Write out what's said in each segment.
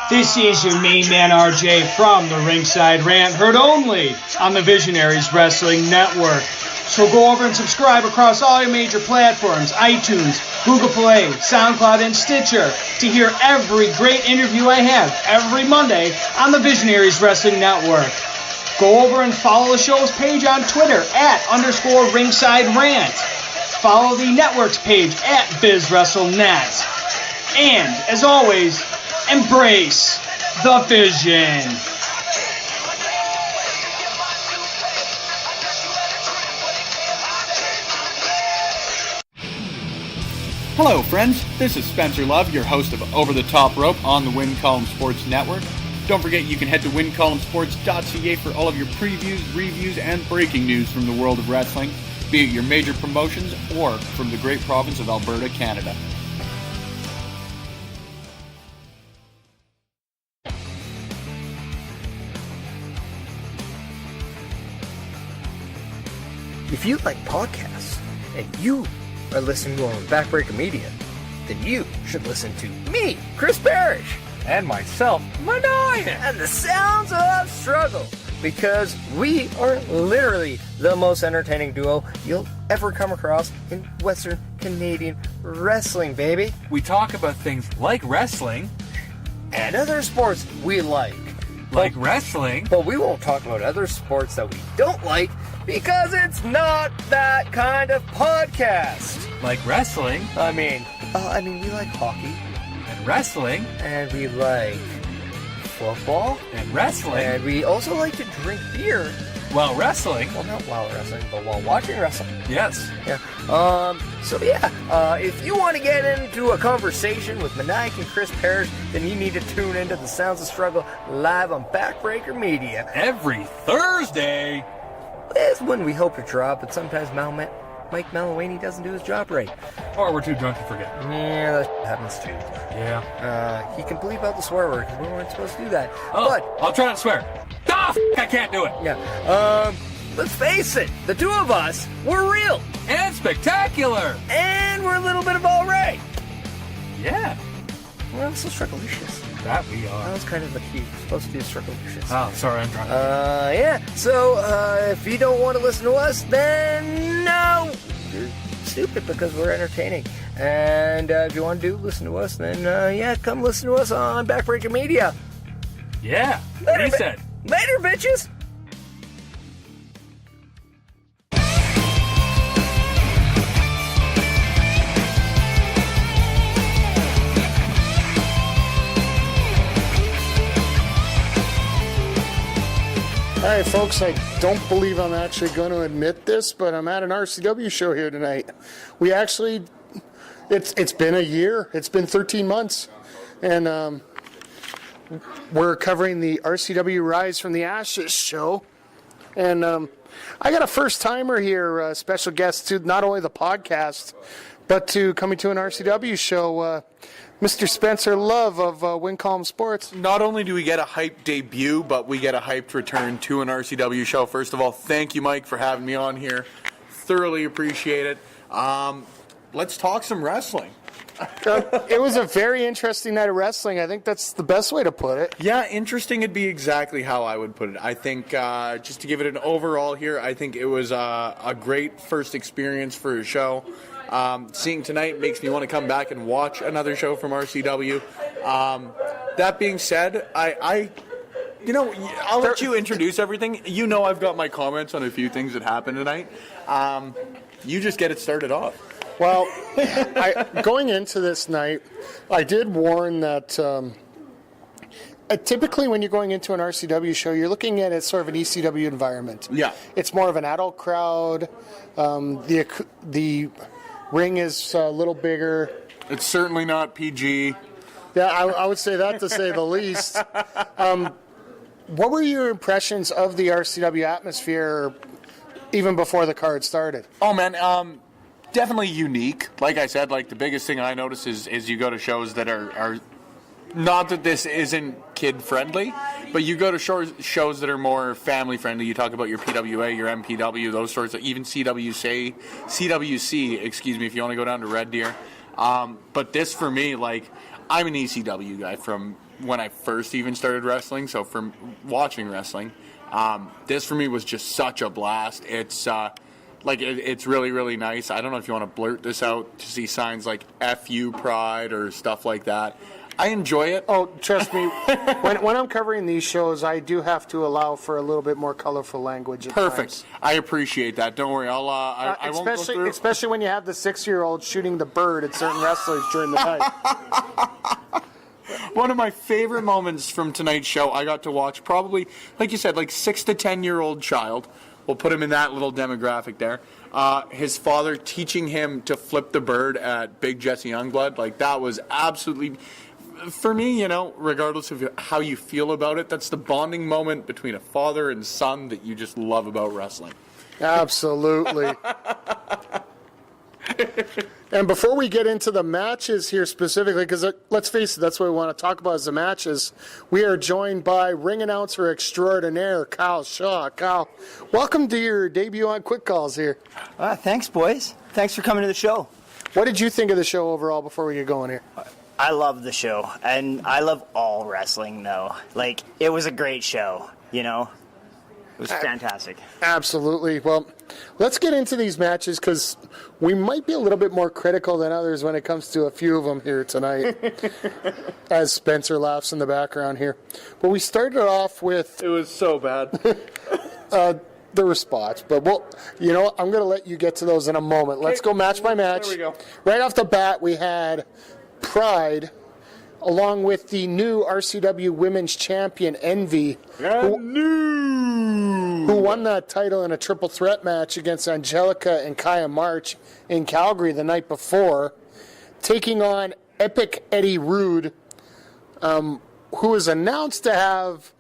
This is your main man RJ from the Ringside Rant, heard only on the Visionaries Wrestling Network. So go over and subscribe across all your major platforms, iTunes, Google Play, SoundCloud, and Stitcher to hear every great interview I have every Monday on the Visionaries Wrestling Network. Go over and follow the show's page on Twitter @_Ringside Rant. Follow the network's page @BizWrestleNet. And, as always, embrace the vision. Hello, friends. This is Spencer Love, your host of Over the Top Rope on the Win Column Sports Network. Don't forget you can head to wincolumnsports.ca for all of your previews, reviews, and breaking news from the world of wrestling, be it your major promotions or from the great province of Alberta, Canada. If you like podcasts and you are listening to them on Backbreaker Media, then you should listen to me, Chris Parrish, and myself, Manoy, and the Sounds of Struggle, because we are literally the most entertaining duo you'll ever come across in Western Canadian wrestling, baby. We talk about things like wrestling and other sports we like. Wrestling, but we won't talk about other sports that we don't like, because it's not that kind of podcast. Like wrestling. I mean, we like hockey. And wrestling. And we like football. And wrestling. And we also like to drink beer. While wrestling. Well, not while wrestling, but while watching wrestling. Yes. Yeah. If you want to get into a conversation with Maniac and Chris Parrish, then you need to tune into the Sounds of Struggle live on Backbreaker Media. Every Thursday. That's when we hope to drop, but sometimes Mike Malawany doesn't do his job right. Or we're too drunk to forget. Yeah, that happens too. Yeah. He can bleep out the swear word, because we weren't supposed to do that. Oh, but I'll try not to swear. I can't do it. Yeah. Let's face it, the two of us, we're real. And spectacular. And we're a little bit of all right. Yeah. We're also strugglicious. That we are. That was kind of the key. We're supposed to be strugglicious. Oh, sorry, I'm drunk. Yeah. So, if you don't want to listen to us, then no. You're stupid, because we're entertaining. And if you want to listen to us, then, come listen to us on Backbreaker Media. Yeah. What he said. Later, bitches. Hi, folks. I don't believe I'm actually going to admit this, but I'm at an RCW show here tonight. We actually, it's been a year. It's been 13 months. And we're covering the RCW Rise from the Ashes show. And I got a first-timer here, special guest to not only the podcast, but to coming to an RCW show, Mr. Spencer Love of Win Column Sports. Not only do we get a hyped debut, but we get a hyped return to an RCW show. First of all, thank you, Mike, for having me on here. Thoroughly appreciate it. Let's talk some wrestling. It was a very interesting night of wrestling. I think that's the best way to put it. Yeah, interesting would be exactly how I would put it. I think, just to give it an overall here, I think it was a great first experience for a show. Seeing tonight makes me want to come back and watch another show from RCW. That being said, I'll let you introduce everything. You know I've got my comments on a few things that happened tonight. You just get it started off. Well, going into this night, I did warn that typically when you're going into an RCW show, you're looking at it sort of an ECW environment. Yeah. It's more of an adult crowd. The ring is a little bigger. It's certainly not PG. Yeah, I would say that to say the least. What were your impressions of the RCW atmosphere even before the card started? Oh, man, definitely unique. Like I said, the biggest thing I notice is you go to shows that are not that this isn't kid-friendly, but you go to shows that are more family-friendly. You talk about your PWA, your MPW, those sorts of, even CWC, if you want to go down to Red Deer. But this, for me, I'm an ECW guy from when I first even started wrestling. So from watching wrestling, this for me was just such a blast. It's it's really, really nice. I don't know if you want to blurt this out to see signs like "F-U Pride" or stuff like that. I enjoy it. Oh, trust me, when I'm covering these shows, I do have to allow for a little bit more colorful language at Perfect. times. I appreciate that. Don't worry. I won't go through. Especially when you have the 6-year-old shooting the bird at certain wrestlers during the night. One of my favorite moments from tonight's show, I got to watch probably, like you said, 6 to 10-year-old child. We'll put him in that little demographic there. His father teaching him to flip the bird at Big Jesse Youngblood. That was absolutely... For me, regardless of how you feel about it, that's the bonding moment between a father and son that you just love about wrestling. Absolutely. And before we get into the matches here specifically, because let's face it, that's what we want to talk about is the matches, we are joined by ring announcer extraordinaire Kyle Shaw. Kyle, welcome to your debut on Quick Calls here. Thanks, boys. Thanks for coming to the show. What did you think of the show overall before we get going here? I love the show, and I love all wrestling, though. It was a great show, It was fantastic. Absolutely. Well, let's get into these matches because we might be a little bit more critical than others when it comes to a few of them here tonight, as Spencer laughs in the background here. But we started off with... It was so bad. There were spots, but I'm going to let you get to those in a moment. Let's go match by match. There we go. Right off the bat, we had Pride, along with the new RCW Women's Champion, Envy, who won that title in a triple threat match against Angelica and Kaya March in Calgary the night before, taking on Epic Eddie Rude, who is announced to have...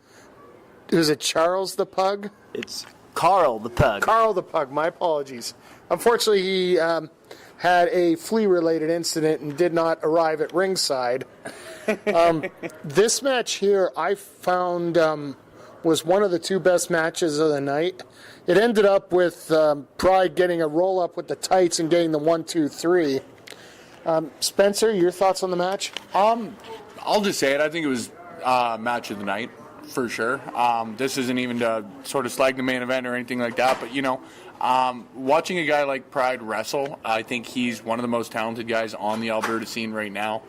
Is it Charles the Pug? It's Carl the Pug. Carl the Pug, my apologies. Unfortunately, he had a flea-related incident and did not arrive at ringside. This match here I found was one of the two best matches of the night. It ended up with Pride getting a roll-up with the tights and getting the 1-2-3. Spencer, your thoughts on the match? I'll just say it. I think it was match of the night, for sure. This isn't even to sort of slag the main event or anything like that, but, watching a guy like Pride wrestle, I think he's one of the most talented guys on the Alberta scene right now.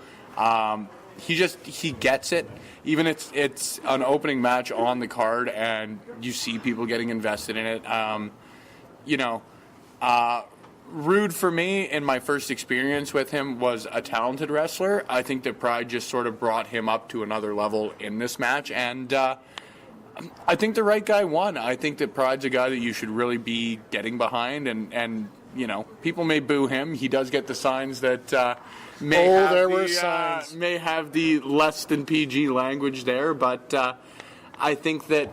He gets it. Even it's an opening match on the card, and you see people getting invested in it. Rude for me in my first experience with him was a talented wrestler. I think that Pride just sort of brought him up to another level in this match, and I think the right guy won. I think that Pride's a guy that you should really be getting behind, and people may boo him. He does get the signs that may have the less than PG language there, but I think that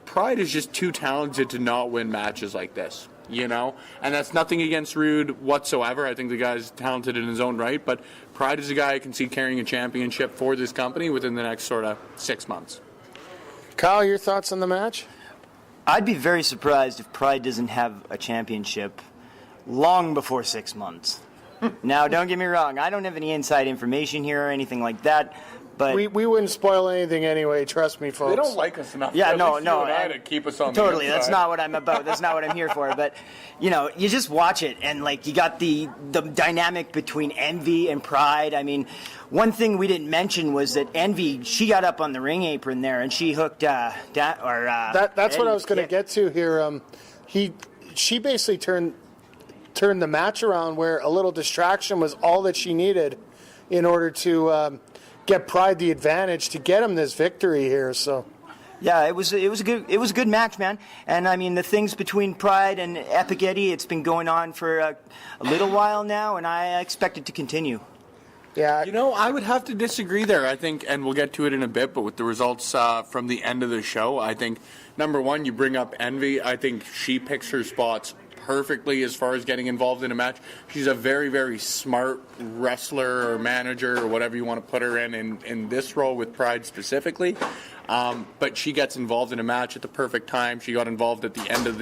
Pride is just too talented to not win matches like this. And that's nothing against Rude whatsoever. I think the guy's talented in his own right, but Pride is a guy I can see carrying a championship for this company within the next sort of 6 months. Kyle, your thoughts on the match? I'd be very surprised if Pride doesn't have a championship long before 6 months. Now, don't get me wrong. I don't have any inside information here or anything like that. But we wouldn't spoil anything anyway, trust me, folks. They don't like us enough. Yeah, no, to keep us on totally. the That's not what I'm about. That's not what I'm here for. But you just watch it, and you got the dynamic between Envy and Pride. I mean, one thing we didn't mention was that Envy, she got up on the ring apron there, and she hooked That's what I was going to get to here. She basically turned the match around where a little distraction was all that she needed in order to get Pride the advantage to get him this victory here. So, yeah, it was a good match, man. And I mean, the things between Pride and Epic Eddie, it's been going on for a little while now, and I expect it to continue. Yeah, I would have to disagree there. I think, and we'll get to it in a bit, but with the results from the end of the show, I think number one, you bring up Envy. I think she picks her spots perfectly as far as getting involved in a match. She's a very, very smart wrestler or manager or whatever you want to put her in this role with Pride specifically. But she gets involved in a match at the perfect time. She got involved at the end of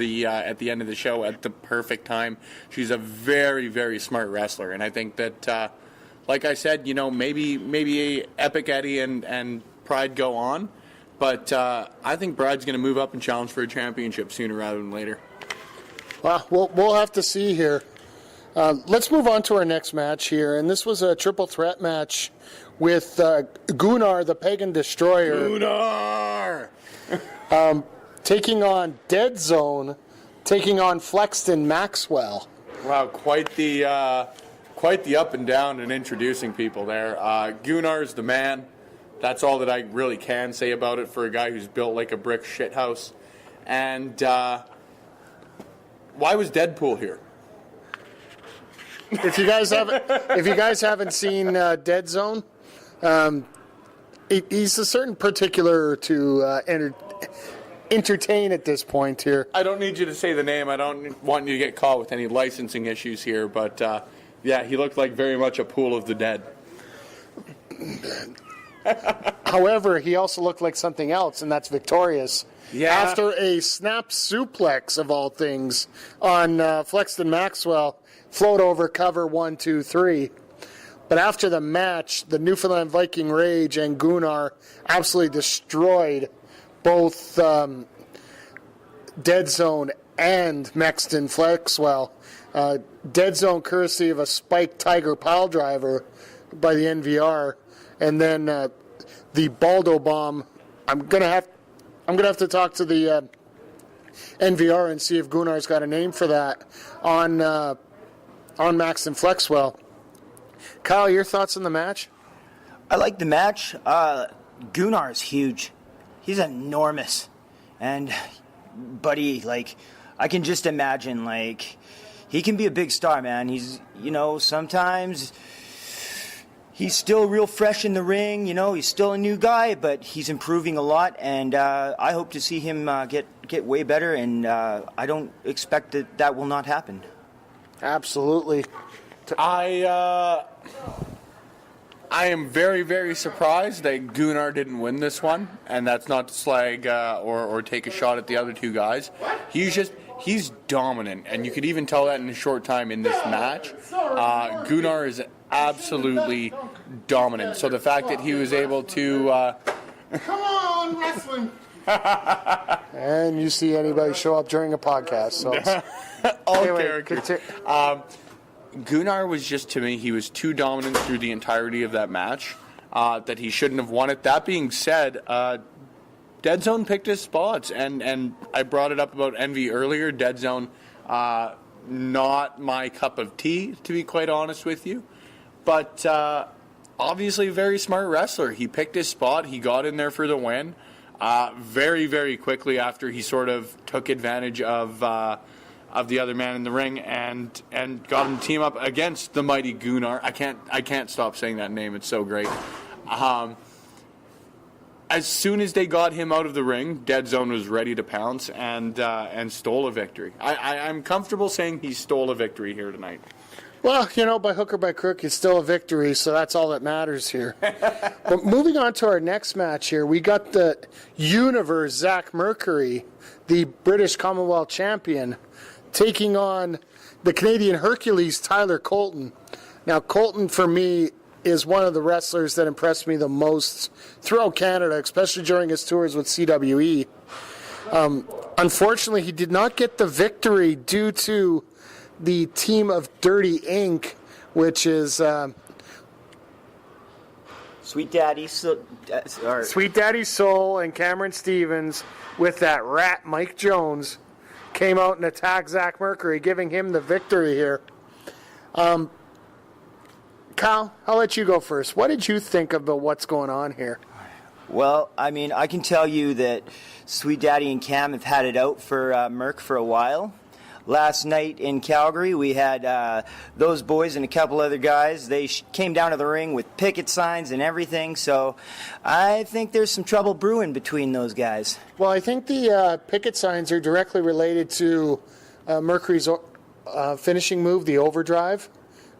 the show at the perfect time. She's a very, very smart wrestler, and I think that like I said, maybe Epic Eddie and Pride go on. But I think Pride's going to move up and challenge for a championship sooner rather than later. Well, we'll have to see here. Let's move on to our next match here. And this was a triple threat match with Gunnar, the Pagan Destroyer. Gunnar! Taking on Dead Zone, taking on Flexton Maxwell. Wow, quite the up and down in introducing people there. Gunnar's the man. That's all that I really can say about it for a guy who's built like a brick shithouse. And why was Deadpool here? If you guys haven't seen Dead Zone, he's a certain particular to entertain at this point here. I don't need you to say the name. I don't want you to get caught with any licensing issues here. But yeah, he looked like very much a pool of the dead. However, he also looked like something else, and that's victorious. Yeah. After a snap suplex, of all things, on Flexton Maxwell, float over cover 1, 2, 3. But after the match, the Newfoundland Viking Rage and Gunnar absolutely destroyed both Dead Zone and Mexton Flexwell. Dead Zone courtesy of a spiked Tiger pile driver by the NVR. And then the Baldo bomb. I'm gonna have to talk to the NVR and see if Gunnar's got a name for that on Max and Flexwell. Kyle, your thoughts on the match? I like the match. Gunnar is huge. He's enormous, and buddy, like I can just imagine, like he can be a big star, man. He's sometimes. He's still real fresh in the ring, he's still a new guy, but he's improving a lot, and I hope to see him get way better, and I don't expect that will not happen. Absolutely. I am very, very surprised that Gunnar didn't win this one, and that's not to slag or take a shot at the other two guys. He's dominant, and you could even tell that in a short time in this match. Gunnar is absolutely dominant. So the fact that he was able to... Come on, wrestling! And you see anybody show up during a podcast. So all characters. Gunnar was just, to me, he was too dominant through the entirety of that match, that he shouldn't have won it. That being said, Dead Zone picked his spots, and I brought it up about Envy earlier. Dead Zone, not my cup of tea, to be quite honest with you. But obviously a very smart wrestler. He picked his spot. He got in there for the win very, very quickly after he sort of took advantage of the other man in the ring and got him to team up against the mighty Gunnar. I can't stop saying that name. It's so great. As soon as they got him out of the ring, Dead Zone was ready to pounce and stole a victory. I'm comfortable saying he stole a victory here tonight. Well, by hook or by crook, it's still a victory, so that's all that matters here. But moving on to our next match here, we got the Universe Zach Mercury, the British Commonwealth champion, taking on the Canadian Hercules, Tyler Colton. Now, Colton, for me, is one of the wrestlers that impressed me the most throughout Canada, especially during his tours with CWE. Unfortunately, he did not get the victory due to the team of Dirty Inc., which is Sweet Daddy Soul and Cameron Stevens with that rat Mike Jones came out and attacked Zach Mercury, giving him the victory here. Kyle, I'll let you go first. What did you think about what's going on here? Well, I mean, I can tell you that Sweet Daddy and Cam have had it out for Merc for a while. Last night in Calgary, we had those boys and a couple other guys. They came down to the ring with picket signs and everything, so I think there's some trouble brewing between those guys. Well, I think the picket signs are directly related to Mercury's finishing move, the overdrive,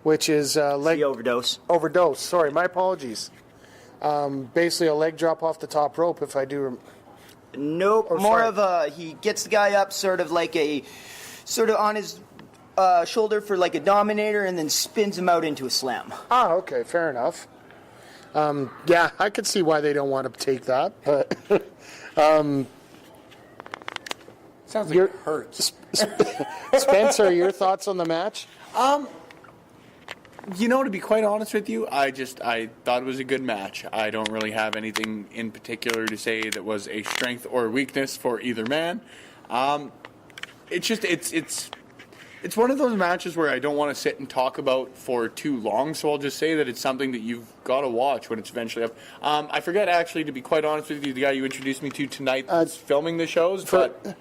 which is leg... The overdose. Overdose, sorry, my apologies. Basically a leg drop off the top rope, if I do... Nope, more of a... He gets the guy up sort of like a... Sort of on his shoulder for like a dominator and then spins him out into a slam. Oh, okay, fair enough. Yeah, I could see why they don't want to take that, but Sounds like it hurts. Spencer, your thoughts on the match? You know, to be quite honest with you, I thought it was a good match. I don't really have anything in particular to say that was a strength or weakness for either man. It's one of those matches where I don't want to sit and talk about for too long, so I'll just say that it's something that you've got to watch when it's eventually up. I forget, actually, to be quite honest with you, the guy you introduced me to tonight that's filming the shows, but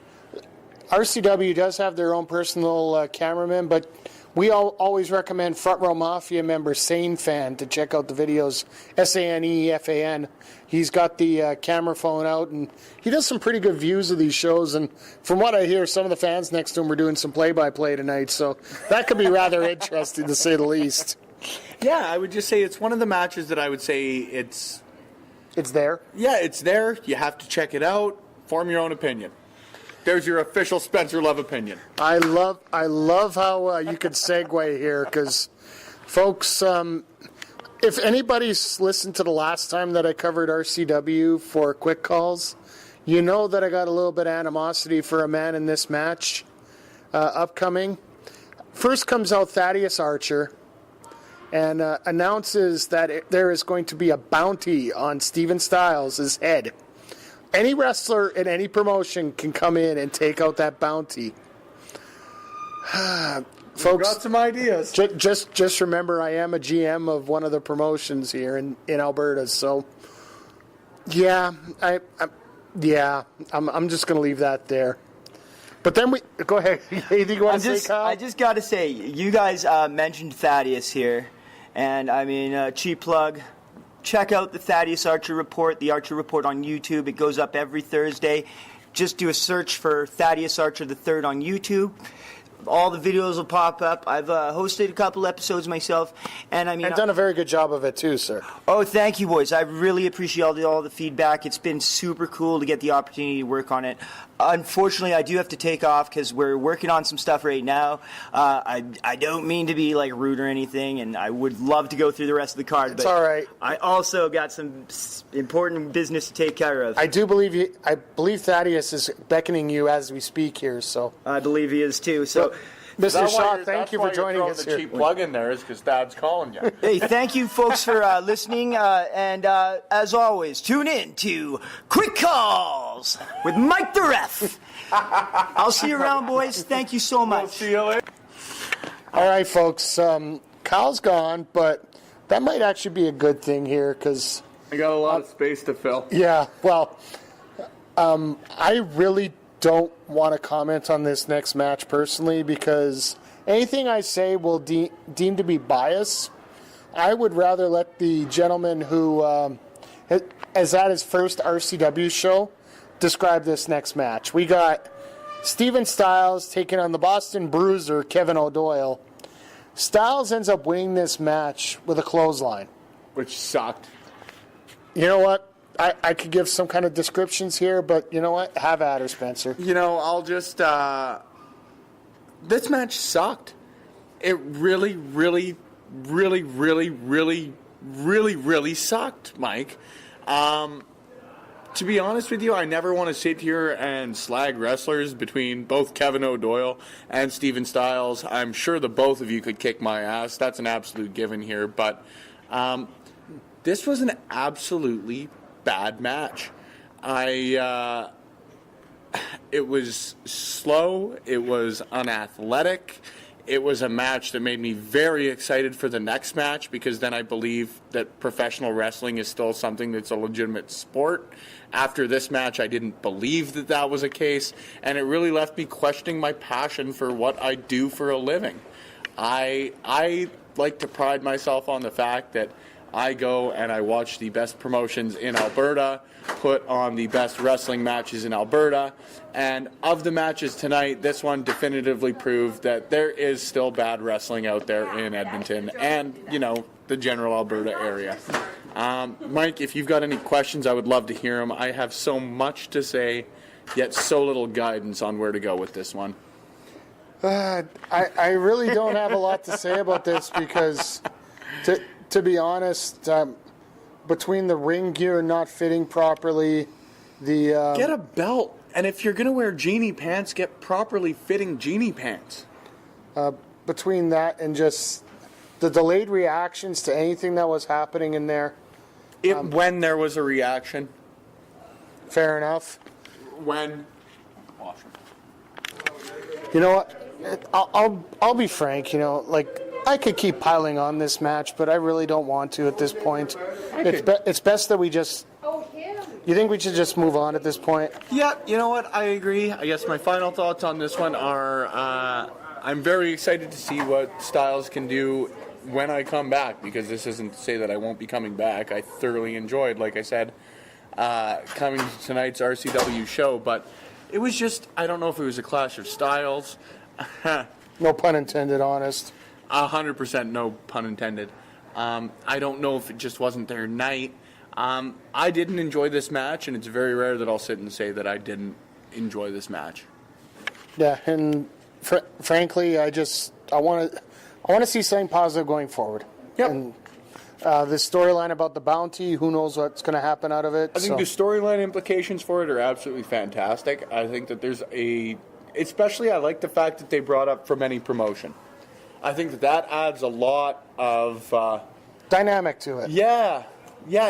RCW does have their own personal cameraman, but we always recommend Front Row Mafia member Sane Fan to check out the videos. SANEFAN. He's got the camera phone out, and he does some pretty good views of these shows. And from what I hear, some of the fans next to him were doing some play-by-play tonight, so that could be rather interesting to say the least. yeah, I would just say it's one of the matches that I would say it's there. Yeah, it's there. You have to check it out. Form your own opinion. There's your official Spencer Love opinion. I love how you could segue here, because, folks, if anybody's listened to the last time that I covered RCW for quick calls, you know that I got a little bit of animosity for a man in this match upcoming. First comes out Thaddeus Archer and announces that there is going to be a bounty on Steven Styles' head. Any wrestler in any promotion can come in and take out that bounty. Folks, got some ideas. Just remember, I am a GM of one of the promotions here in Alberta, so yeah, I'm just going to leave that there. But then we go ahead. Anything you want to say, Kyle? I just got to say, you guys mentioned Thaddeus here, and I mean, cheap plug. Check out the Thaddeus Archer Report, the Archer Report on YouTube. It goes up every Thursday. Just do a search for Thaddeus Archer III on YouTube. All the videos will pop up. I've hosted a couple episodes myself, and I mean, I've done a very good job of it too, sir. Oh, thank you, boys. I really appreciate all the feedback. It's been super cool to get the opportunity to work on it. Unfortunately, I do have to take off because we're working on some stuff right now. I don't mean to be like rude or anything, and I would love to go through the rest of the card. It's but all right. I also got some important business to take care of. I believe Thaddeus is beckoning you as we speak here. So I believe he is too. So. Mr. Shaw, thank you for joining us here. The cheap plug in there is because Dad's calling you. Hey, thank you, folks, for listening. And as always, tune in to Quick Calls with Mike the Ref. I'll see you around, boys. Thank you so much. We'll see you later. All right, folks. Kyle's gone, but that might actually be a good thing here because I got a lot of space to fill. yeah, well, I really don't want to comment on this next match personally because anything I say will deem to be bias. I would rather let the gentleman who is at his first RCW show describe this next match. We got Steven Styles taking on the Boston Bruiser, Kevin O'Doyle. Styles ends up winning this match with a clothesline. Which sucked. You know what? I could give some kind of descriptions here, but you know what? Have at her, Spencer. You know, I'll just... this match sucked. It really, really, really, really, really, really, really sucked, Mike. To be honest with you, I never want to sit here and slag wrestlers between both Kevin O'Doyle and Steven Styles. I'm sure the both of you could kick my ass. That's an absolute given here. But this was an absolutely bad match. It was slow. It was unathletic. It was a match that made me very excited for the next match because then I believe that professional wrestling is still something that's a legitimate sport. After this match, I didn't believe that that was a case, and it really left me questioning my passion for what I do for a living. I like to pride myself on the fact that I go and I watch the best promotions in Alberta, put on the best wrestling matches in Alberta, and of the matches tonight, this one definitively proved that there is still bad wrestling out there in Edmonton and, you know, the general Alberta area. Mike, if you've got any questions, I would love to hear them. I have so much to say, yet so little guidance on where to go with this one. I really don't have a lot to say about this because, to be honest, between the ring gear not fitting properly, the Get a belt, and if you're gonna wear genie pants, get properly fitting genie pants. between that and just the delayed reactions to anything that was happening in there, When there was a reaction. fair enough. When. You know what? I'll be frank. You know, like I could keep piling on this match, but I really don't want to at this point. It's best that we just. You think we should just move on at this point? Yeah, you know what? I agree. I guess my final thoughts on this one are I'm very excited to see what Styles can do when I come back, because this isn't to say that I won't be coming back. I thoroughly enjoyed, like I said, coming to tonight's RCW show, but it was just, I don't know if it was a clash of styles. No pun intended, honest. 100% no pun intended. I don't know if it just wasn't their night. I didn't enjoy this match, and it's very rare that I'll sit and say that I didn't enjoy this match. Yeah, and frankly, I want to see something positive going forward. Yep. And this storyline about the bounty, who knows what's going to happen out of it. I think the storyline implications for it are absolutely fantastic. I think that there's especially I like the fact that they brought up from any promotion. I think that adds a lot of dynamic to it. Yeah,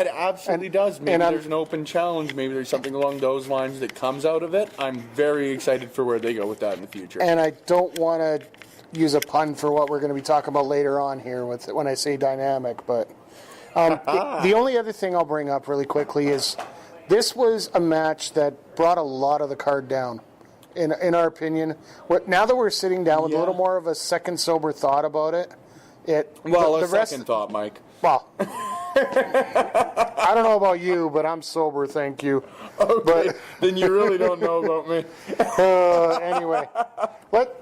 it absolutely does. Maybe and there's an open challenge. Maybe there's something along those lines that comes out of it. I'm very excited for where they go with that in the future. And I don't want to use a pun for what we're going to be talking about later on here with when I say dynamic, but the only other thing I'll bring up really quickly is this was a match that brought a lot of the card down, in our opinion. Now that we're sitting down with a little more of a second sober thought about it, second thought, Mike. Well, I don't know about you, but I'm sober, thank you. Okay, then you really don't know about me. Anyway,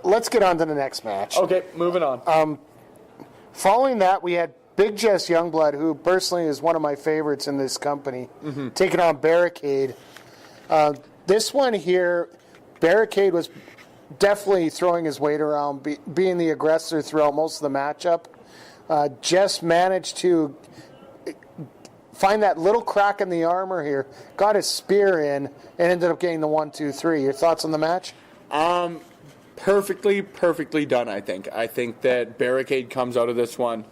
let's get on to the next match. Okay, moving on. Following that, we had Big Jess Youngblood, who personally is one of my favorites in this company, taking on Barricade. This one here, Barricade was definitely throwing his weight around, being the aggressor throughout most of the matchup. Jess managed to find that little crack in the armor here, got his spear in, and ended up getting the 1-2-3. Your thoughts on the match? Perfectly done, I think. I think that Barricade comes out of this one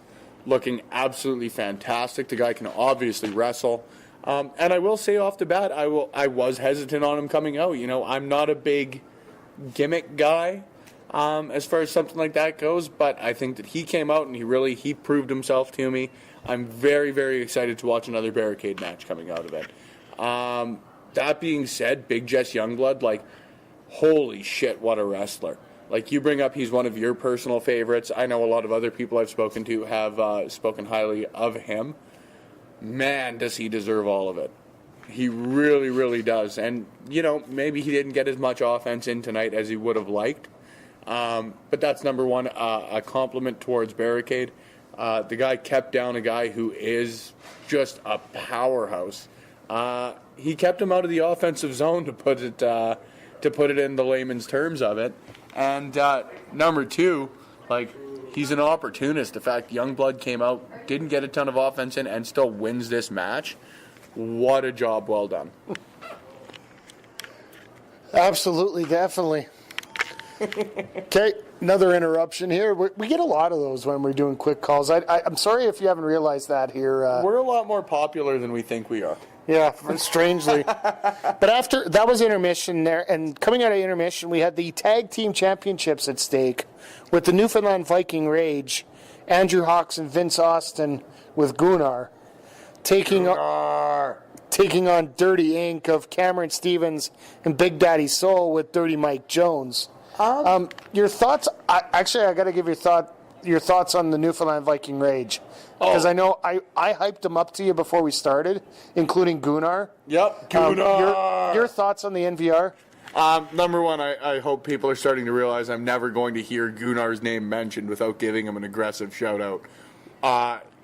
looking absolutely fantastic. The guy can obviously wrestle. And I will say off the bat, I was hesitant on him coming out. You know, I'm not a big gimmick guy as far as something like that goes, but I think that he came out and he proved himself to me. I'm very, very excited to watch another Barricade match coming out of it. That being said, Big Jess Youngblood, like, holy shit, what a wrestler. Like, you bring up he's one of your personal favorites. I know a lot of other people I've spoken to have spoken highly of him. Man, does he deserve all of it. He really, really does. And, you know, maybe he didn't get as much offense in tonight as he would have liked. But that's number one, a compliment towards Barricade. The guy kept down a guy who is just a powerhouse. He kept him out of the offensive zone, to put it in the layman's terms of it. And number two, like, he's an opportunist. The fact Youngblood came out, didn't get a ton of offense in, and still wins this match. What a job well done. Absolutely, definitely. Okay, another interruption here. We get a lot of those when we're doing quick calls. I'm sorry if you haven't realized that here. We're a lot more popular than we think we are. Yeah, strangely. But after that was intermission there, and coming out of intermission, we had the tag team championships at stake with the Newfoundland Viking Rage, Andrew Hawks and Vince Austin with Gunnar, taking on Dirty Inc. of Cameron Stevens and Big Daddy Soul with Dirty Mike Jones. Your thoughts? I got to give your thoughts on the Newfoundland Viking Rage. Because I know I hyped them up to you before we started, including Gunnar. Yep, Gunnar. Your thoughts on the NVR? Number one, I hope people are starting to realize I'm never going to hear Gunnar's name mentioned without giving him an aggressive shout-out.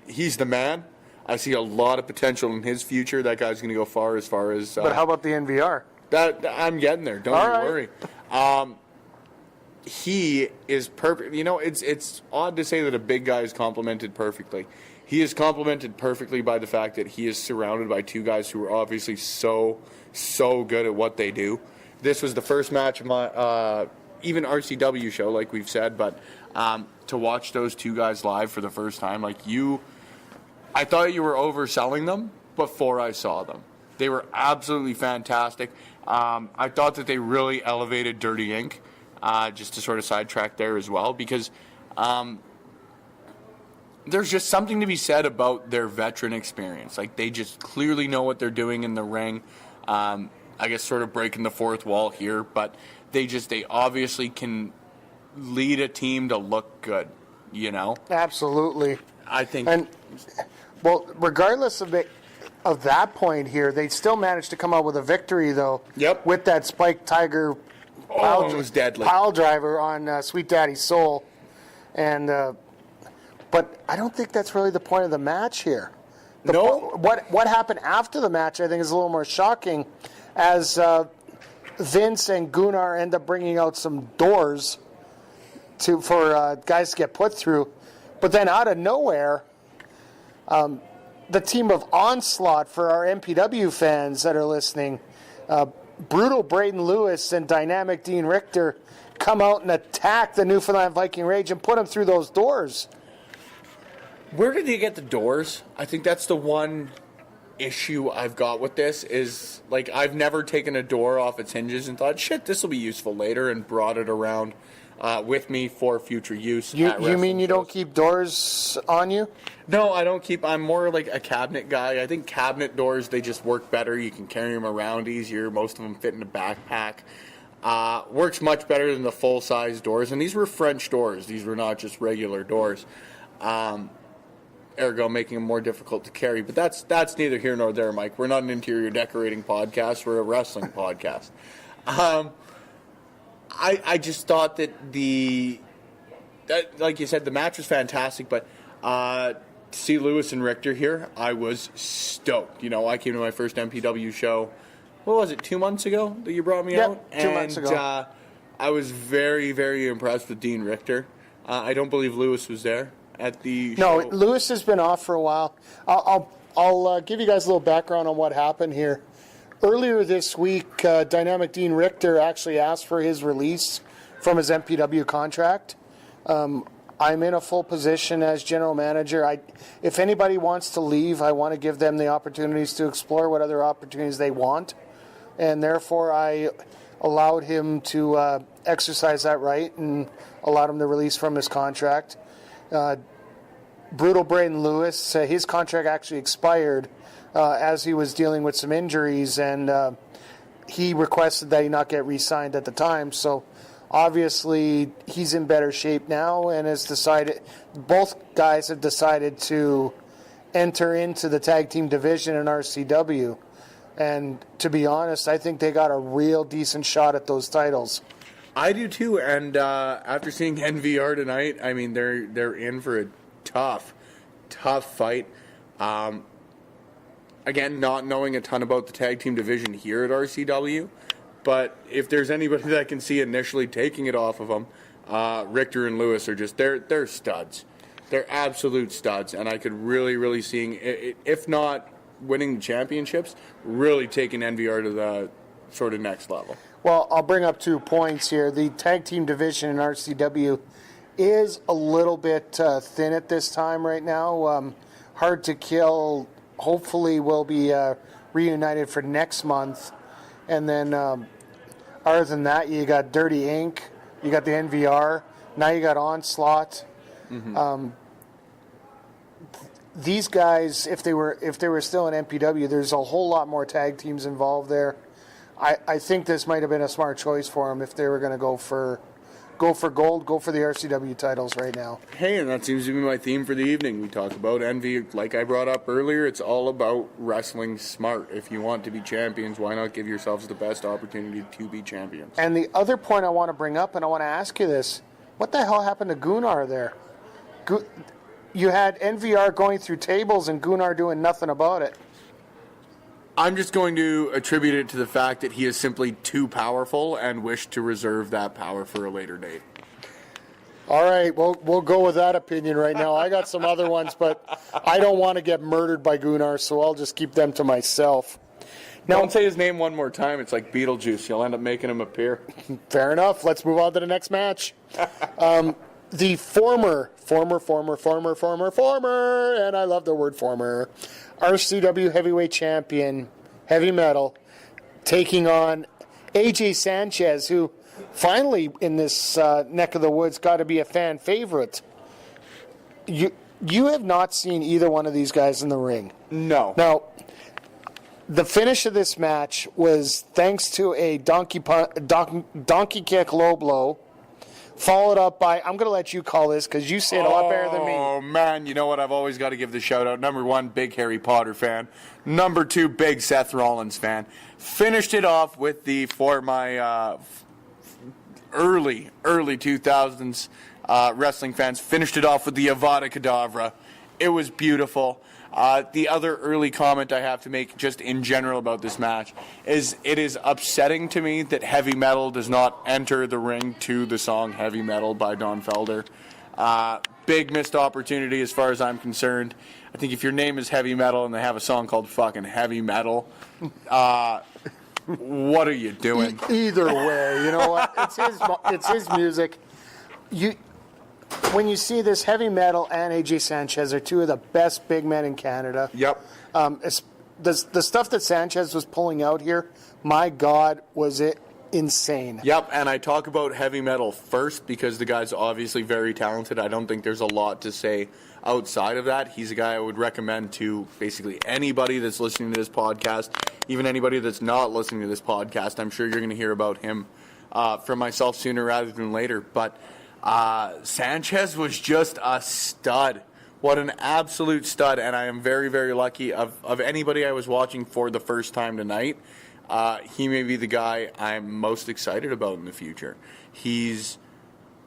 He's the man. I see a lot of potential in his future. That guy's going to go far as... But how about the NVR? I'm getting there. Don't worry. he is perfect. You know, it's odd to say that a big guy is complimented perfectly. He is complimented perfectly by the fact that he is surrounded by two guys who are obviously so good at what they do. This was the first match of my even RCW show, like we've said, but to watch those two guys live for the first time, I thought you were overselling them before I saw them. They were absolutely fantastic. I thought that they really elevated Dirty Ink, just to sort of sidetrack there as well, because there's just something to be said about their veteran experience. Like, they just clearly know what they're doing in the ring. I guess sort of breaking the fourth wall here, but they obviously can lead a team to look good, you know? Absolutely. I think... And, well, regardless of that point here, they still managed to come out with a victory, though. Yep. With that Spike Tiger it was deadly. pile driver on Sweet Daddy Soul. And, but I don't think that's really the point of the match here. What happened after the match, I think, is a little more shocking, as Vince and Gunnar end up bringing out some doors for guys to get put through. But then out of nowhere, the team of Onslaught, for our MPW fans that are listening, Brutal Braden Lewis and Dynamic Dean Richter come out and attack the Newfoundland Viking Rage and put them through those doors. Where did they get the doors? I think that's the one issue I've got with this is, like, I've never taken a door off its hinges and thought, shit, this will be useful later, and brought it around with me for future use. You mean you don't keep doors on you? No, I don't keep. I'm more like a cabinet guy. I think cabinet doors, they just work better. You can carry them around easier. Most of them fit in a backpack. Works much better than the full-size doors. And these were French doors. These were not just regular doors. Ergo, making them more difficult to carry. But that's neither here nor there, Mike. We're not an interior decorating podcast. We're a wrestling podcast. I just thought that like you said, the match was fantastic, but to see Lewis and Richter here, I was stoked. You know, I came to my first MPW show, what was it, 2 months ago that you brought me out? 2 months ago. I was very, very impressed with Dean Richter. I don't believe Lewis was there at the show. No, Lewis has been off for a while. I'll give you guys a little background on what happened here. Earlier this week, Dynamic Dean Richter actually asked for his release from his MPW contract. I'm in a full position as general manager. If anybody wants to leave, I want to give them the opportunities to explore what other opportunities they want. And therefore, I allowed him to exercise that right and allowed him to release from his contract. Brutal Braden Lewis, his contract actually expired as he was dealing with some injuries, and he requested that he not get re-signed at the time. So obviously he's in better shape now and has decided, both guys have decided to enter into the tag team division in RCW. And to be honest, I think they got a real decent shot at those titles. I do too, and after seeing NVR tonight, I mean, they're in for a tough fight. Again, not knowing a ton about the tag team division here at RCW, but if there's anybody that can see initially taking it off of them, Richter and Lewis are just, they're studs. They're absolute studs, and I could really seeing, if not winning the championships, really taking NVR to the sort of next level. Well, I'll bring up 2 points here. The tag team division in RCW is a little bit thin at this time right now. Hard to Kill hopefully will be reunited for next month. And then other than that, you got Dirty Ink, you got the NVR, now you got Onslaught. Mm-hmm. These guys, if they were still in MPW, there's a whole lot more tag teams involved there. I think this might have been a smart choice for them if they were going to go for gold, go for the RCW titles right now. Hey, and that seems to be my theme for the evening. We talk about envy, like I brought up earlier. It's all about wrestling smart. If you want to be champions, why not give yourselves the best opportunity to be champions? And the other point I want to bring up, and I want to ask you this, what the hell happened to Gunnar there? You had NVR going through tables and Gunnar doing nothing about it. I'm just going to attribute it to the fact that he is simply too powerful and wished to reserve that power for a later date. All right, we'll go with that opinion right now. I got some other ones, but I don't want to get murdered by Gunnar, so I'll just keep them to myself. Now, Don't say his name one more time. It's like Beetlejuice. You'll end up making him appear. fair enough. Let's move on to the next match. The former, and I love the word former, RCW heavyweight champion, heavy metal, taking on AJ Sanchez, who finally in this neck of the woods got to be a fan favorite. You have not seen either one of these guys in the ring. No. Now, the finish of this match was thanks to a donkey kick low blow, followed up by, I'm going to let you call this because you say it a lot better than me. Oh, man, you know what? I've always got to give the shout-out. Number 1, big Harry Potter fan. Number 2, big Seth Rollins fan. Finished it off with for my early 2000s wrestling fans, finished it off with the Avada Kedavra. It was beautiful. The other early comment I have to make just in general about this match is it is upsetting to me that heavy metal does not enter the ring to the song Heavy Metal by Don Felder. Big missed opportunity as far as I'm concerned. I think if your name is Heavy Metal and they have a song called fucking Heavy Metal, what are you doing? Either way, you know what? It's his music. When you see this, heavy metal and AJ Sanchez are two of the best big men in Canada. Yep. The stuff that Sanchez was pulling out here, my God, was it insane. Yep, and I talk about heavy metal first because the guy's obviously very talented. I don't think there's a lot to say outside of that. He's a guy I would recommend to basically anybody that's listening to this podcast, even anybody that's not listening to this podcast. I'm sure you're going to hear about him from myself sooner rather than later. But Sanchez was just a stud. What an absolute stud, and I am very, very lucky. Of anybody I was watching for the first time tonight, he may be the guy I'm most excited about in the future. He's,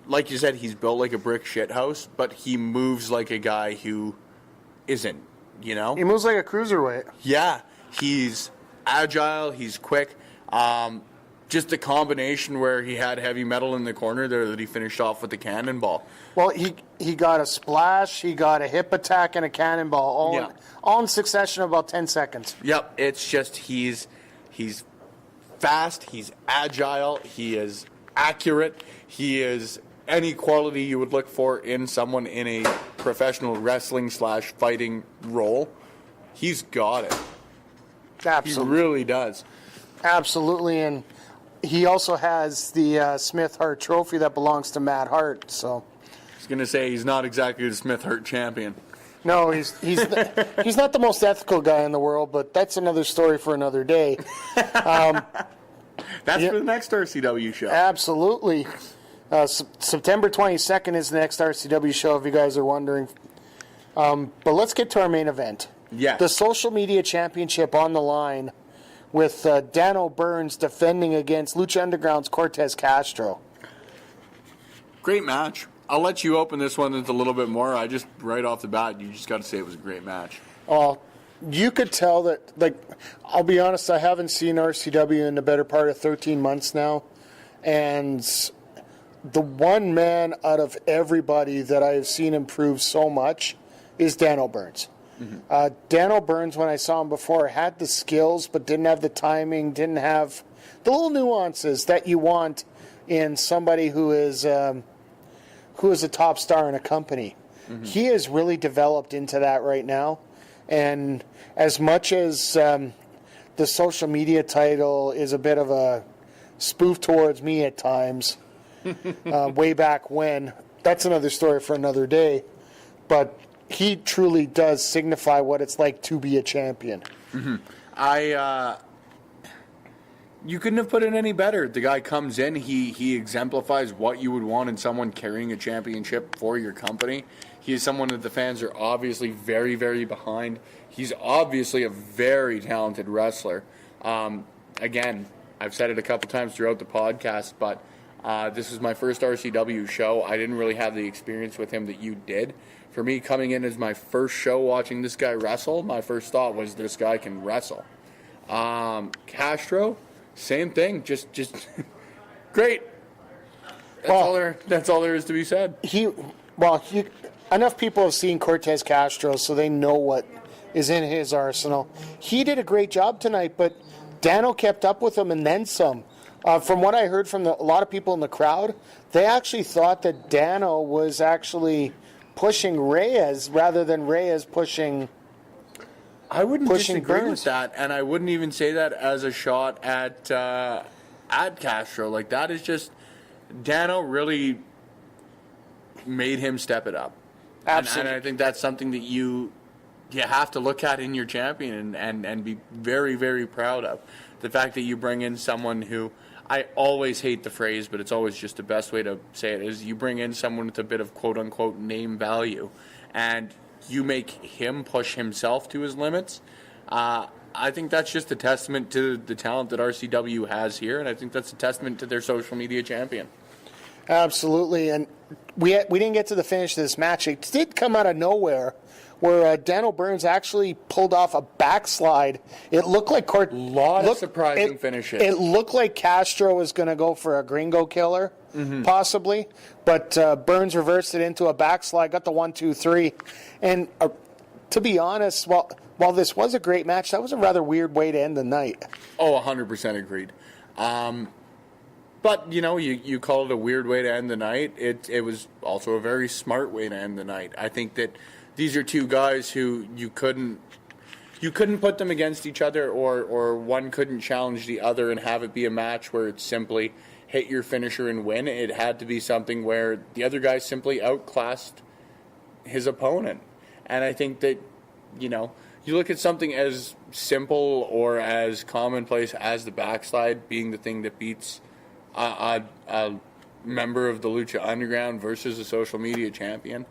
like you said, he's built like a brick shithouse, but he moves like a guy who isn't, you know? He moves like a cruiserweight. Yeah, he's agile, he's quick. Just a combination where he had heavy metal in the corner there that he finished off with the cannonball. Well, he got a splash, he got a hip attack, and a cannonball, all in succession of about 10 seconds. Yep, it's just he's fast, he's agile, he is accurate, he is any quality you would look for in someone in a professional wrestling / fighting role. He's got it. Absolutely. He really does. Absolutely, and he also has the Smith Hart Trophy that belongs to Matt Hart. So I was going to say he's not exactly the Smith Hart champion. No, he's not the most ethical guy in the world, but that's another story for another day. That's for the next RCW show. Absolutely. September 22nd is the next RCW show, if you guys are wondering. But let's get to our main event. Yes. The Social Media Championship on the line with Dano Burns defending against Lucha Underground's Cortez Castro. Great match. I'll let you open this one with a little bit more. I just, right off the bat, you just got to say it was a great match. You could tell that, like, I'll be honest, I haven't seen RCW in the better part of 13 months now. And the one man out of everybody that I've seen improve so much is Dano Burns. Mm-hmm. Dano Burns, when I saw him before, had the skills but didn't have the timing, didn't have the little nuances that you want in somebody who is a top star in a company. Mm-hmm. He has really developed into that right now. And as much as the social media title is a bit of a spoof towards me at times, way back when, that's another story for another day. But he truly does signify what it's like to be a champion. Mm-hmm. You couldn't have put it any better. The guy comes in, he exemplifies what you would want in someone carrying a championship for your company. He is someone that the fans are obviously very, very behind. He's obviously a very talented wrestler. Again, I've said it a couple times throughout the podcast, but this is my first RCW show. I didn't really have the experience with him that you did. For me, coming in as my first show watching this guy wrestle, my first thought was this guy can wrestle. Castro, same thing, just great. That's all there is to be said. Enough people have seen Cortez Castro, so they know what is in his arsenal. He did a great job tonight, but Dano kept up with him and then some. From what I heard from a lot of people in the crowd, they actually thought that Dano was actually pushing Reyes rather than Reyes pushing. I wouldn't disagree Burns. with that, and I wouldn't even say that as a shot at Castro. Like, that is just Dano really made him step it up. Absolutely. And I think that's something that you have to look at in your champion and be very, very proud of. The fact that you bring in someone who, I always hate the phrase, but it's always just the best way to say it, is you bring in someone with a bit of quote-unquote name value, and you make him push himself to his limits. I think that's just a testament to the talent that RCW has here, and I think that's a testament to their social media champion. Absolutely, and we didn't get to the finish of this match. It did come out of nowhere, where Dano Burns actually pulled off a backslide. It looked like surprising finishes. It looked like Castro was going to go for a gringo killer, possibly, but Burns reversed it into a backslide, got the 1, 2, 3, and to be honest, while this was a great match, that was a rather weird way to end the night. Oh, 100% agreed. But, you call it a weird way to end the night. It was also a very smart way to end the night. I think that these are two guys who you couldn't put them against each other, or one couldn't challenge the other and have it be a match where it's simply hit your finisher and win. It had to be something where the other guy simply outclassed his opponent. And I think that, you look at something as simple or as commonplace as the backslide being the thing that beats a member of the Lucha Underground versus a social media champion.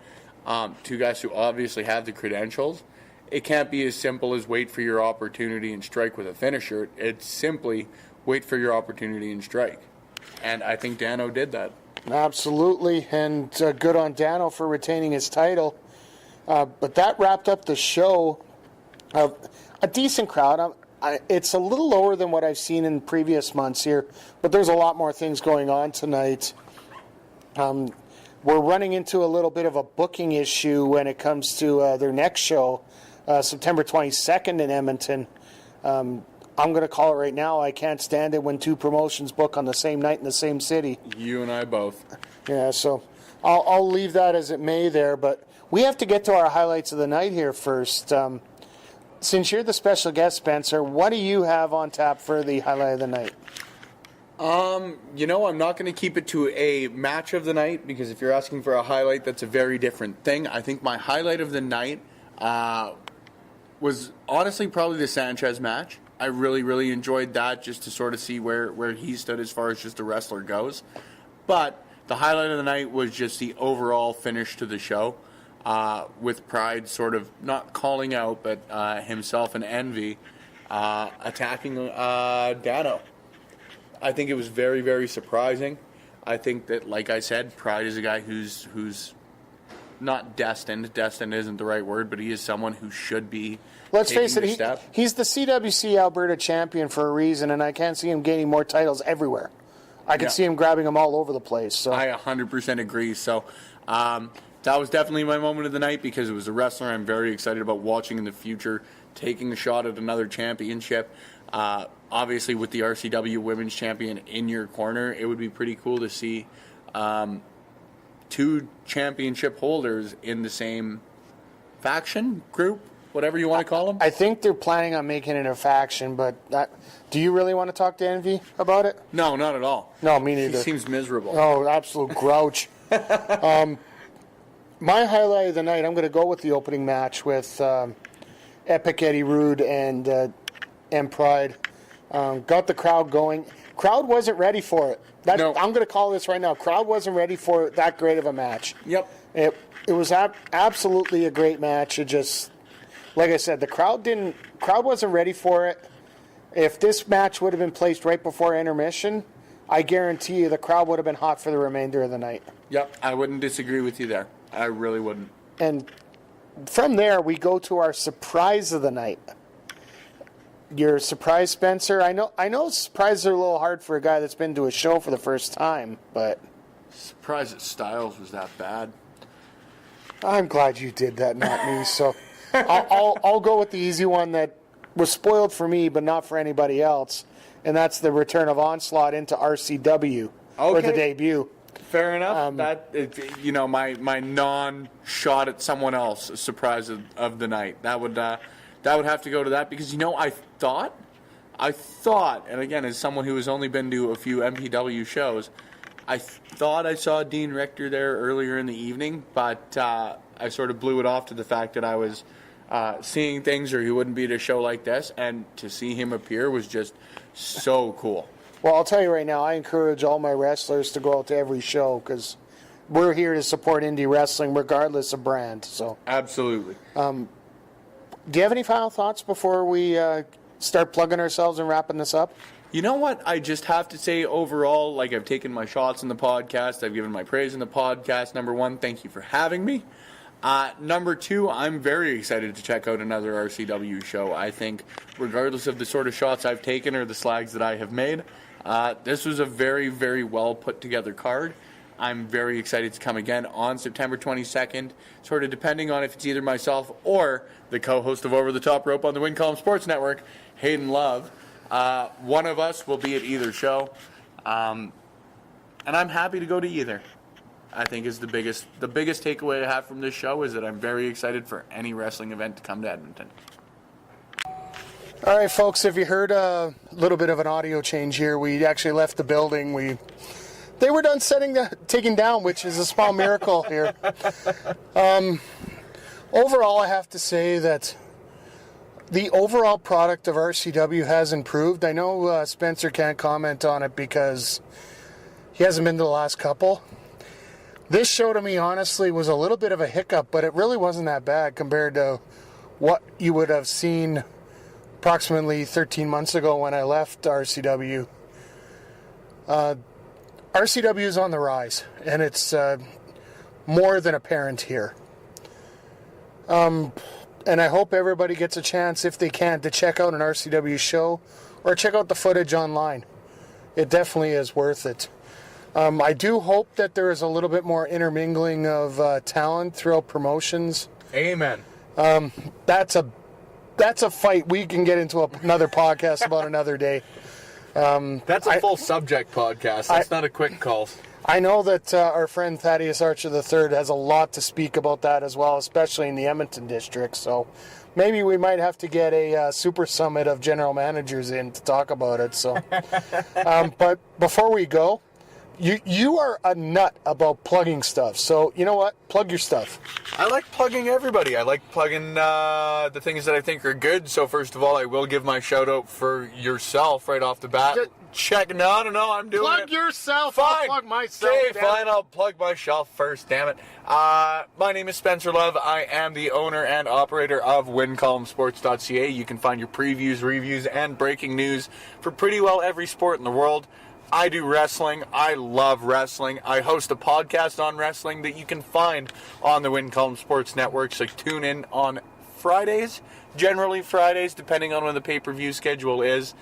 Two guys who obviously have the credentials. It can't be as simple as wait for your opportunity and strike with a finisher. It's simply wait for your opportunity and strike. And I think Dano did that. Absolutely, and good on Dano for retaining his title. But that wrapped up the show. A decent crowd. It's a little lower than what I've seen in previous months here, but there's a lot more things going on tonight. We're running into a little bit of a booking issue when it comes to their next show, September 22nd in Edmonton. I'm going to call it right now. I can't stand it when two promotions book on the same night in the same city. You and I both. Yeah, so I'll leave that as it may there, but we have to get to our highlights of the night here first. Since you're the special guest, Spencer, what do you have on tap for the highlight of the night? I'm not going to keep it to a match of the night, because if you're asking for a highlight, that's a very different thing. I think my highlight of the night was honestly probably the Sanchez match. I really, really enjoyed that, just to sort of see where he stood as far as just a wrestler goes. But the highlight of the night was just the overall finish to the show, with Pride sort of not calling out, but himself and Envy attacking Dano. I think it was very, very surprising. I think that, like I said, Pride is a guy who's not destined. Destined isn't the right word, but he is someone who should be. Let's face it, he's the CWC Alberta champion for a reason, and I can't see him gaining more titles everywhere. I can see him grabbing them all over the place. So I 100% agree. So that was definitely my moment of the night, because it was a wrestler I'm very excited about watching in the future, taking a shot at another championship. Obviously, with the RCW Women's Champion in your corner, it would be pretty cool to see two championship holders in the same faction, group, whatever you want to call them. I think they're planning on making it a faction, but do you really want to talk to Envy about it? No, not at all. No, me neither. He seems miserable. Oh, absolute grouch. My highlight of the night, I'm going to go with the opening match with Epic Eddie Rude and Pride. Got the crowd going. Crowd wasn't ready for it. No. I'm going to call this right now. Crowd wasn't ready for that great of a match. Yep. It was absolutely a great match. It just, like I said, the crowd wasn't ready for it. If this match would have been placed right before intermission, I guarantee you the crowd would have been hot for the remainder of the night. Yep, I wouldn't disagree with you there. I really wouldn't. And from there, we go to our surprise of the night. Your surprise, Spencer? I know surprises are a little hard for a guy that's been to a show for the first time, but Surprised that Styles was that bad. I'm glad you did that, not me. So I'll go with the easy one that was spoiled for me, but not for anybody else, and that's the return of Onslaught into RCW or the debut. Fair enough. My non-shot at someone else surprise of the night. That would have to go to that because I thought, and again, as someone who has only been to a few MPW shows, I thought I saw Dean Richter there earlier in the evening, but I sort of blew it off to the fact that I was seeing things or he wouldn't be at a show like this, and to see him appear was just so cool. Well, I'll tell you right now, I encourage all my wrestlers to go out to every show because we're here to support indie wrestling regardless of brand. So absolutely. Do you have any final thoughts before we start plugging ourselves and wrapping this up? You know what? I just have to say overall, I've taken my shots in the podcast. I've given my praise in the podcast. Number one, thank you for having me. Number two, I'm very excited to check out another RCW show. I think regardless of the sort of shots I've taken or the slags that I have made, this was a very, very well put together card. I'm very excited to come again on September 22nd, sort of depending on if it's either myself or the co-host of Over the Top Rope on the Win Column Sports Network, Hayden Love. One of us will be at either show, and I'm happy to go to either. I think is the biggest takeaway I have from this show is that I'm very excited for any wrestling event to come to Edmonton. All right, folks, if you heard a little bit of an audio change here, we actually left the building. They were done taking down, which is a small miracle here. Overall, I have to say that the overall product of RCW has improved. I know Spencer can't comment on it because he hasn't been to the last couple. This show, to me, honestly, was a little bit of a hiccup, but it really wasn't that bad compared to what you would have seen approximately 13 months ago when I left RCW. RCW is on the rise, and it's more than apparent here. And I hope everybody gets a chance, if they can, to check out an RCW show or check out the footage online. It definitely is worth it. I do hope that there is a little bit more intermingling of talent throughout promotions. Amen. That's a fight we can get into another podcast about another day. That's a full subject podcast. That's not a quick call. I know that our friend Thaddeus Archer III has a lot to speak about that as well, especially in the Edmonton district. So maybe we might have to get a super summit of general managers in to talk about it. So, but before we go, you are a nut about plugging stuff. So you know what? Plug your stuff. I like plugging everybody. I like plugging the things that I think are good. So first of all, I will give my shout out for yourself right off the bat. No, I'm doing plug it. Plug yourself. Fine. I'll plug myself. Okay, fine. I'll plug myself first. Damn it. My name is Spencer Love. I am the owner and operator of WinColumnSports.ca. You can find your previews, reviews, and breaking news for pretty well every sport in the world. I do wrestling. I love wrestling. I host a podcast on wrestling that you can find on the Win Column Sports Network. So tune in on Fridays, generally Fridays, depending on when the pay-per-view schedule is.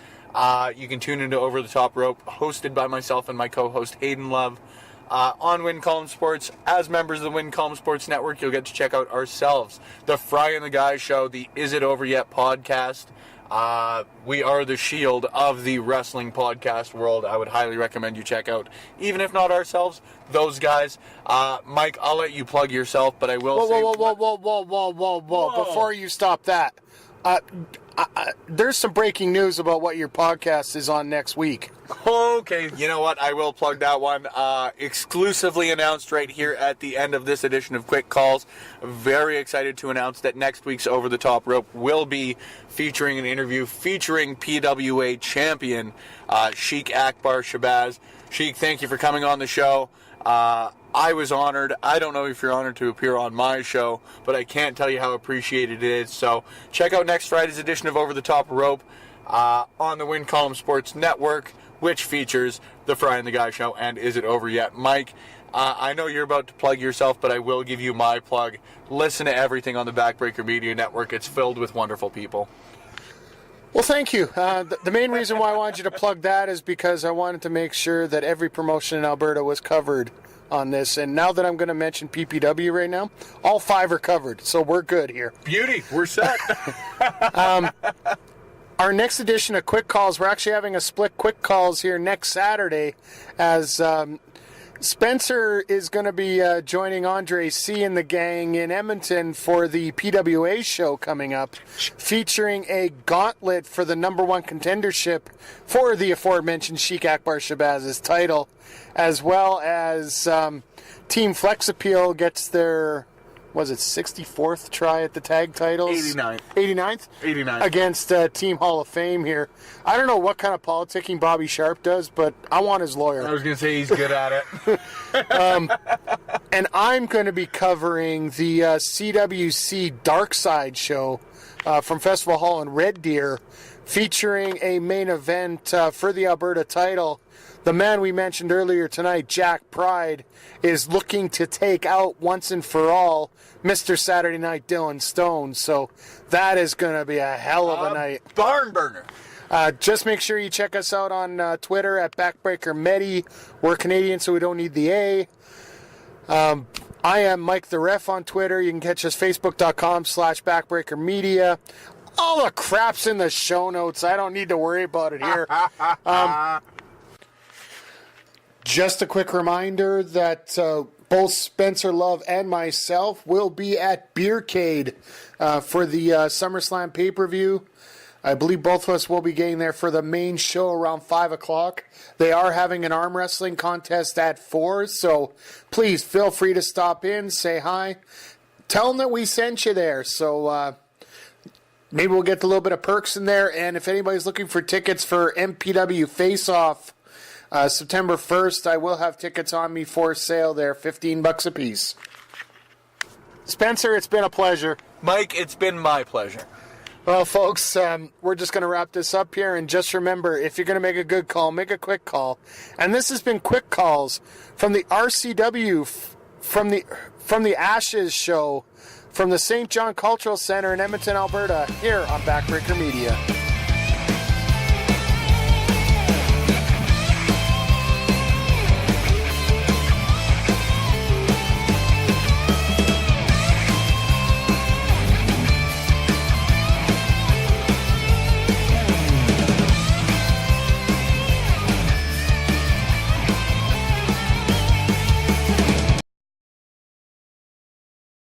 You can tune into Over the Top Rope, hosted by myself and my co-host Hayden Love on Win Column Sports. As members of the Win Column Sports Network, you'll get to check out ourselves, the Fry and the Guy Show, the Is It Over Yet podcast. We are the shield of the wrestling podcast world. I would highly recommend you check out, even if not ourselves, those guys. Mike, I'll let you plug yourself, but I will say... Whoa. Before you stop that, there's some breaking news about what your podcast is on next week. Okay, you know what? I will plug that one. Exclusively announced right here at the end of this edition of Quick Calls. Very excited to announce that next week's Over the Top Rope will be featuring an interview featuring PWA champion Sheik Akbar Shabazz. Sheik, thank you for coming on the show. I was honored. I don't know if you're honored to appear on my show, but I can't tell you how appreciated it is. So check out next Friday's edition of Over the Top Rope on the Win Column Sports Network, which features the Fry and the Guy Show and Is It Over Yet? Mike, I know you're about to plug yourself, but I will give you my plug. Listen to everything on the Backbreaker Media Network. It's filled with wonderful people. Well, thank you. The main reason why I wanted you to plug that is because I wanted to make sure that every promotion in Alberta was covered on this. And now that I'm going to mention PPW right now, all 5 are covered, so we're good here. Beauty, we're set. Our next edition of Quick Calls, we're actually having a split Quick Calls here next Saturday, as Spencer is going to be joining Andre C. and the gang in Edmonton for the PWA show coming up, featuring a gauntlet for the #1 contendership for the aforementioned Sheik Akbar Shabazz's title, as well as Team Flex Appeal gets their, was it 64th try at the tag titles? 89th? 89th against Team Hall of Fame here. I don't know what kind of politicking Bobby Sharp does, but I want his lawyer. I was going to say he's good at it. And I'm going to be covering the CWC Dark Side show from Festival Hall in Red Deer, featuring a main event for the Alberta title. The man we mentioned earlier tonight, Jack Pride, is looking to take out once and for all Mr. Saturday Night Dylan Stone. So that is going to be a hell of a night. Barn burner. Just make sure you check us out on Twitter at Backbreaker Media. We're Canadian, so we don't need the A. I am Mike the Ref on Twitter. You can catch us Facebook.com/Backbreaker Media. All the crap's in the show notes. I don't need to worry about it here. Just a quick reminder that both Spencer Love and myself will be at Beercade for the SummerSlam pay-per-view. I believe both of us will be getting there for the main show around 5 o'clock. They are having an arm wrestling contest at 4, so please feel free to stop in, say hi. Tell them that we sent you there, so maybe we'll get a little bit of perks in there. And if anybody's looking for tickets for MPW Face-Off, September 1st, I will have tickets on me for sale there, $15 a piece. Spencer, it's been a pleasure. Mike, it's been my pleasure. Well, folks, we're just going to wrap this up here, and just remember, if you're going to make a good call, make a quick call. And this has been Quick Calls from the RCW, from the Ashes show, from the St. John Cultural Center in Edmonton, Alberta, here on Backbreaker Media.